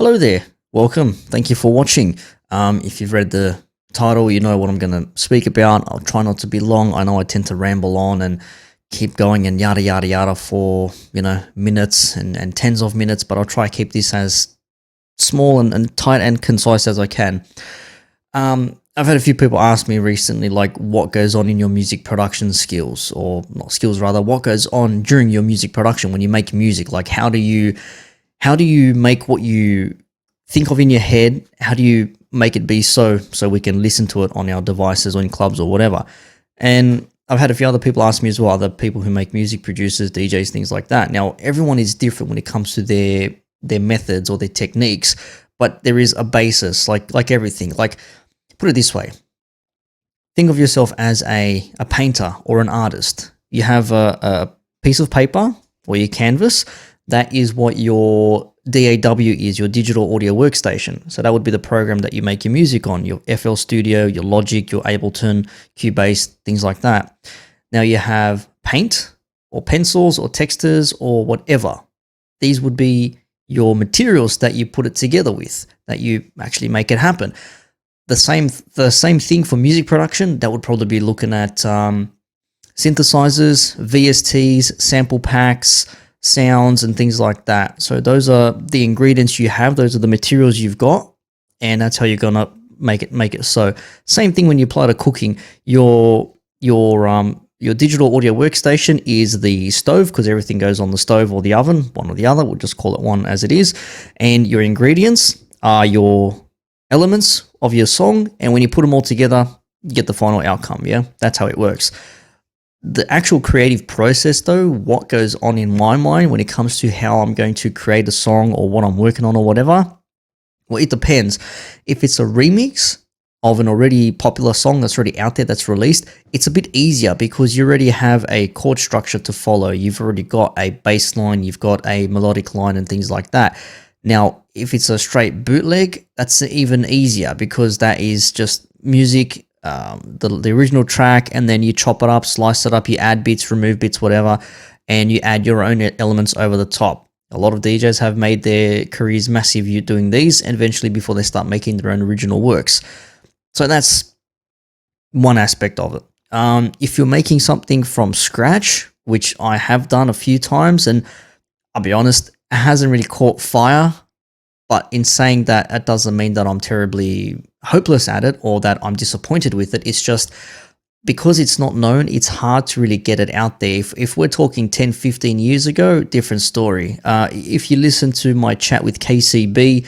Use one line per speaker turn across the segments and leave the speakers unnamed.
Hello there. Welcome. Thank you for watching. If you've read the title, you know what I'm going to speak about. I'll try not to be long. I know I tend to ramble on and keep going and yada, yada, yada for, minutes and tens of minutes, but I'll try to keep this as small and tight and concise as I can. I've had a few people ask me recently, like, what goes on in your music production skills, or not skills, rather, what goes on during your music production when you make music? Like, how do you make what you think of in your head? How do you make it be so we can listen to it on our devices or in clubs or whatever? And I've had a few other people ask me as well, other people who make music, producers, DJs, things like that. Now, everyone is different when it comes to their methods or their techniques, but there is a basis, like everything. Like, put it this way. Think of yourself as a painter or an artist. You have a piece of paper or your canvas. That is what your DAW is, your digital audio workstation. So that would be the program that you make your music on, your FL Studio, your Logic, your Ableton, Cubase, things like that. Now you have paint or pencils or textures or whatever. These would be your materials that you put it together with, that you actually make it happen. The same thing for music production. That would probably be looking at synthesizers, VSTs, sample packs, sounds, and things like that. So those are the ingredients you have. Those are the materials you've got, and that's how you're gonna make it. So same thing when you apply to cooking. Your digital audio workstation is the stove, because everything goes on the stove or the oven, one or the other. We'll just call it one as it is. And your ingredients are your elements of your song, and when you put them all together, you get the final outcome. Yeah, that's how it works. The actual creative process, though, what goes on in my mind when it comes to how I'm going to create a song or what I'm working on or whatever, well, it depends. If it's a remix of an already popular song that's already out there, that's released, it's a bit easier because you already have a chord structure to follow. You've already got a bass line, you've got a melodic line and things like that. Now, if it's a straight bootleg, that's even easier because that is just music, the original track, and then you chop it up, slice it up, you add bits, remove bits, whatever, and you add your own elements over the top. A lot of DJs have made their careers massive doing these, and eventually before they start making their own original works. So that's one aspect of it. If you're making something from scratch, which I have done a few times, and I'll be honest, it hasn't really caught fire, but in saying that, it doesn't mean that I'm terribly hopeless at it or that I'm disappointed with it. It's just because it's not known, it's hard to really get it out there. If we're talking 10, 15 years ago, different story. If you listen to my chat with KCB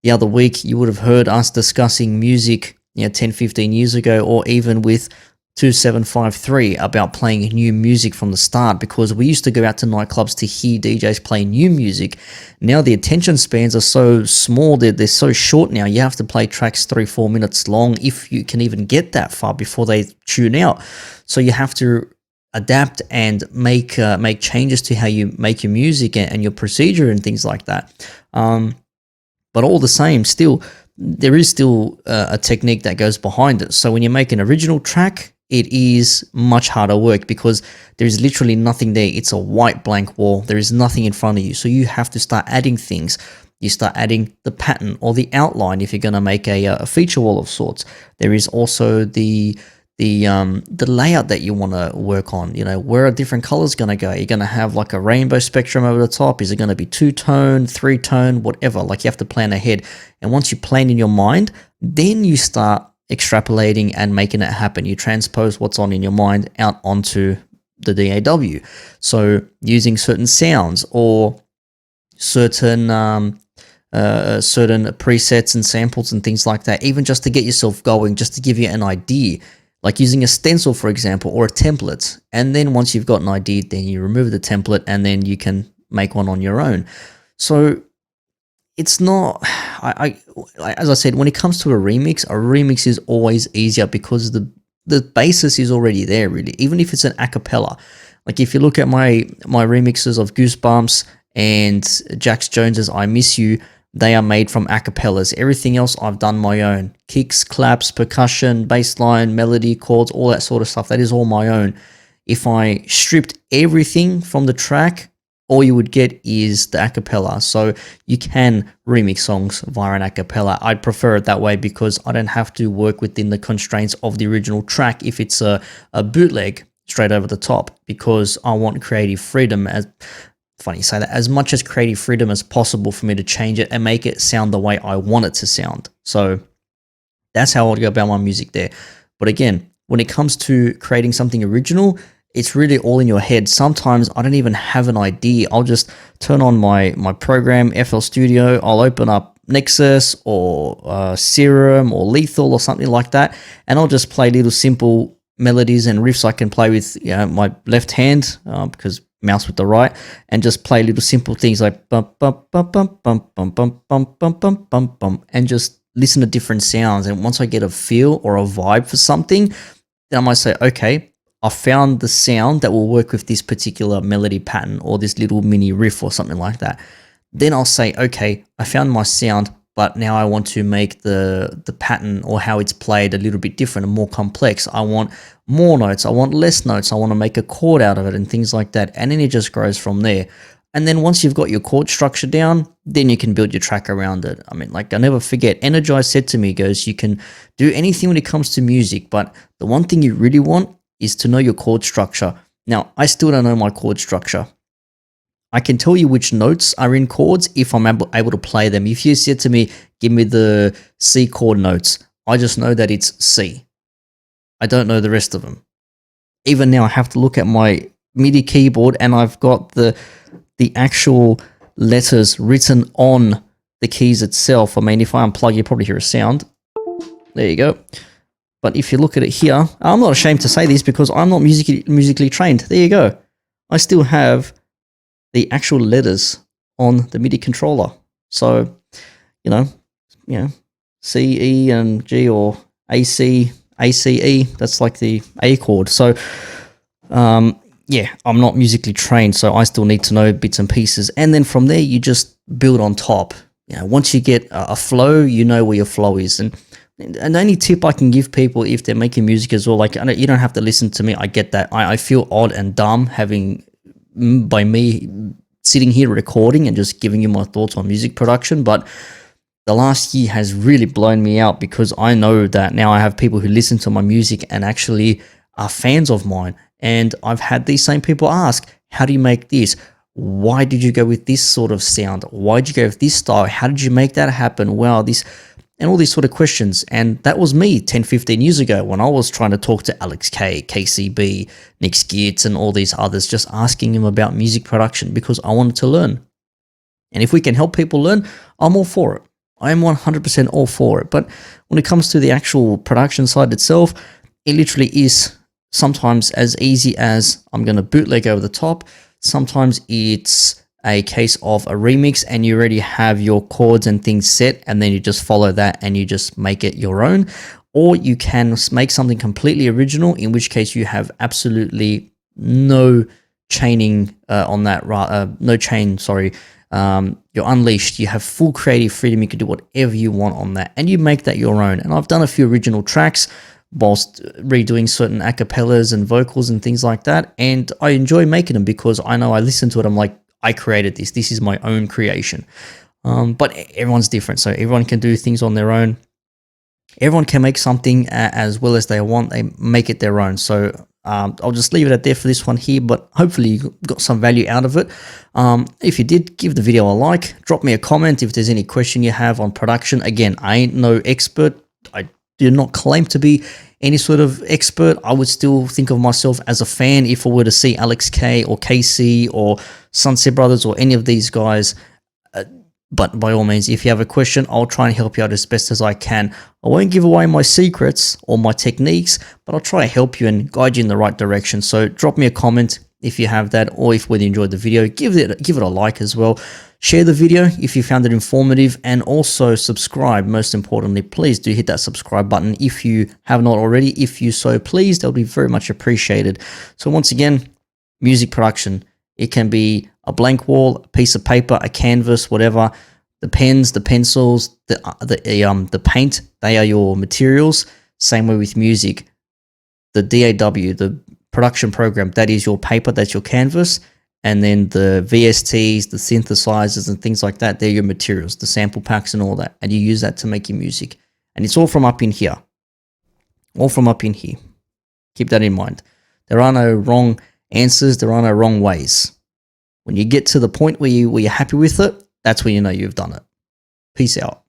the other week, you would have heard us discussing music 10, 15 years ago, or even with 2753 about playing new music from the start, because we used to go out to nightclubs to hear DJs play new music. Now the attention spans are so small, they're so short now. You have to play tracks 3-4 minutes long if you can even get that far before they tune out. So you have to adapt and make changes to how you make your music and your procedure and things like that. But all the same, still, there is still a technique that goes behind it. So when you make an original track, it is much harder work because there is literally nothing there. It's a white blank wall. There is nothing in front of you. So you have to start adding things. You start adding the pattern or the outline if you're going to make a feature wall of sorts. There is also the layout that you want to work on. Where are different colors going to go? You're going to have like a rainbow spectrum over the top. Is it going to be 2-tone, 3-tone, whatever? Like, you have to plan ahead. And once you plan in your mind, then you start extrapolating and making it happen. You transpose what's on in your mind out onto the DAW. So using certain sounds or certain presets and samples and things like that, even just to get yourself going, just to give you an idea. Like using a stencil, for example, or a template. And then once you've got an idea, then you remove the template and then you can make one on your own. So it's not, as I said, when it comes to a remix is always easier because the basis is already there, really. Even if it's an a cappella. Like, if you look at my remixes of Goosebumps and Jax Jones's I Miss You, they are made from acapellas. Everything else I've done my own. Kicks, claps, percussion, bass line, melody, chords, all that sort of stuff. That is all my own. If I stripped everything from the track, all you would get is the acapella. So you can remix songs via an acapella. I'd prefer it that way because I don't have to work within the constraints of the original track if it's a bootleg straight over the top, because I want creative freedom, as funny you say that, as much as creative freedom as possible for me to change it and make it sound the way I want it to sound. So that's how I'd go about my music there. But again, when it comes to creating something original, it's really all in your head. Sometimes I don't even have an idea. I'll just turn on my program, FL Studio. I'll open up Nexus or Serum or Lethal or something like that, and I'll just play little simple melodies and riffs I can play with my left hand, because mouse with the right, and just play little simple things like bum bum bum bum bum bum bum bum bum bum bum bum, and just listen to different sounds. And once I get a feel or a vibe for something, then I might say, okay, I found the sound that will work with this particular melody pattern or this little mini riff or something like that. Then I'll say, okay, I found my sound, but now I want to make the pattern or how it's played a little bit different and more complex. I want more notes, I want less notes, I want to make a chord out of it and things like that. And then it just grows from there. And then once you've got your chord structure down, then you can build your track around it. I mean, like, I'll never forget, Energize said to me, he goes, you can do anything when it comes to music, but the one thing you really want is to know your chord structure. Now, I still don't know my chord structure. I can tell you which notes are in chords if I'm able to play them. If you said to me, give me the C chord notes, I just know that it's C. I don't know the rest of them. Even now, I have to look at my MIDI keyboard and I've got the actual letters written on the keys itself. I mean, if I unplug, you probably hear a sound. There you go. But if you look at it here, I'm not ashamed to say this because I'm not musically trained. There you go. I still have the actual letters on the MIDI controller. So, C, E, and G, or A, C, E, that's like the A chord. So, I'm not musically trained, so I still need to know bits and pieces. And then from there, you just build on top. Once you get a flow, you know where your flow is. And the only tip I can give people if they're making music as well, like, you don't have to listen to me. I get that. I feel odd and dumb by me sitting here recording and just giving you my thoughts on music production. But the last year has really blown me out because I know that now I have people who listen to my music and actually are fans of mine. And I've had these same people ask, how do you make this? Why did you go with this sort of sound? Why did you go with this style? How did you make that happen? Wow, and all these sort of questions. And that was me 10, 15 years ago when I was trying to talk to Alex K, KCB, Nick Skitz, and all these others, just asking him about music production because I wanted to learn. And if we can help people learn, I'm all for it. I am 100% all for it. But when it comes to the actual production side itself, it literally is sometimes as easy as I'm going to bootleg over the top. Sometimes it's a case of a remix and you already have your chords and things set, and then you just follow that and you just make it your own. Or you can make something completely original, in which case you have absolutely no chaining on that. No chain, sorry. You're unleashed. You have full creative freedom. You can do whatever you want on that, and you make that your own. And I've done a few original tracks whilst redoing certain acapellas and vocals and things like that. And I enjoy making them because I know I listen to it. I'm like, I created this. This is my own creation. But everyone's different. So everyone can do things on their own. Everyone can make something as well as they want. They make it their own. So I'll just leave it at there for this one here, but hopefully you got some value out of it. If you did, give the video a like, drop me a comment if there's any question you have on production. Again, I ain't no expert. I do not claim to be any sort of expert. I would still think of myself as a fan if I were to see Alex K or KC or Sunset Brothers or any of these guys. But by all means, if you have a question, I'll try and help you out as best as I can. I won't give away my secrets or my techniques, but I'll try to help you and guide you in the right direction. So drop me a comment if you have that, or if whether you enjoyed the video, give it a like as well. Share the video if you found it informative, and also subscribe. Most importantly, please do hit that subscribe button if you have not already. If you so please, that'll be very much appreciated. So once again, music production. It can be a blank wall, a piece of paper, a canvas, whatever. The pens, the pencils, the paint, they are your materials. Same way with music. The DAW, the production program, that is your paper, that's your canvas. And then the VSTs, the synthesizers, and things like that, they're your materials, the sample packs and all that. And you use that to make your music. And it's all from up in here. All from up in here. Keep that in mind. There are no wrong answers. There are no wrong ways. When you get to the point where you're happy with it, that's when you know you've done it. Peace out.